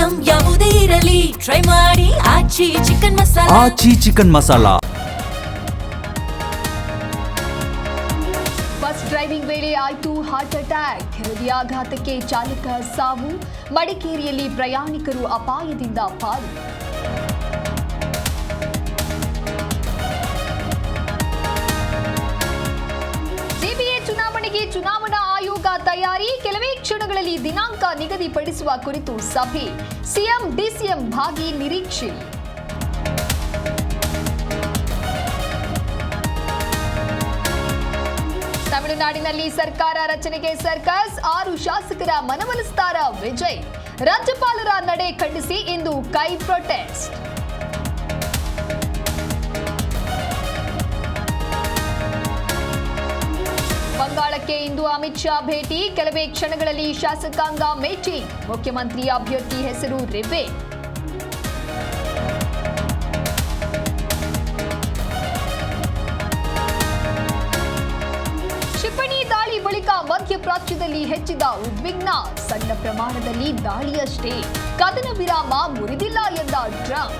Item ಯಾವುದೇ ಇರಲಿ try ಮಾಡಿ ಆಚಿ ಚಿಕನ್ ಮಸಾಲಾ. ಆಚಿ ಚಿಕನ್ ಮಸಾಲಾ. ಬಸ್ ಡ್ರೈವಿಂಗ್ ವೇಳೆ ಆಯ್ತು ಹಾರ್ಟ್ ಅಟ್ಯಾಕ್. ಹೃದಯಾಘಾತಕ್ಕೆ ಚಾಲಕ ಸಾವು. ಮಡಿಕೇರಿಯಲ್ಲಿ ಪ್ರಯಾಣಿಕರು ಅಪಾಯದಿಂದ ಪಾರು. ಸಿಬಿಐ ಚುನಾವಣೆಗೆ ಚುನಾವಣಾ ಆಯೋಗ ತಯಾರಿ. ಕೆಲವೇ ಕ್ಷಣಗಳಲ್ಲಿ ದಿನಾಂಕ ನಿಗದಿಪಡಿಸುವ ಕುರಿತು ಸಭೆ. ಸಿಎಂ ಡಿಸಿಎಂ ಭಾಗಿ ನಿರೀಕ್ಷೆ. ತಮಿಳುನಾಡಿನಲ್ಲಿ ಸರ್ಕಾರ ರಚನೆಗೆ ಸರ್ಕಸ್. 6 ಶಾಸಕರ ಮನವೊಲಿಸ್ತಾರ ವಿಜಯ್. ರಾಜ್ಯಪಾಲರ ನಡೆ ಖಂಡಿಸಿ ಇಂದು ಕೈ ಪ್ರೊಟೆಸ್ಟ್. ಬಂಗಾಳಕ್ಕೆ ಇಂದು ಅಮಿತ್ ಶಾ ಭೇಟಿ. ಕೆಲವೇ ಕ್ಷಣಗಳಲ್ಲಿ ಶಾಸಕಾಂಗ ಮೀಟಿಂಗ್. ಮುಖ್ಯಮಂತ್ರಿ ಅಭ್ಯರ್ಥಿ ಹೆಸರು ರಿವೆ. ಕ್ಷಿಪಣಿ ದಾಳಿ ಬಳಿಕ ಮಧ್ಯಪ್ರಾಚ್ಯದಲ್ಲಿ ಹೆಚ್ಚಿದ ಉದ್ವಿಗ್ನ. ಸಣ್ಣ ಪ್ರಮಾಣದಲ್ಲಿ ದಾಳಿಯಷ್ಟೇ, ಕದನ ವಿರಾಮ ಮುರಿದಿಲ್ಲ ಎಂದ ಟ್ರಂಪ್.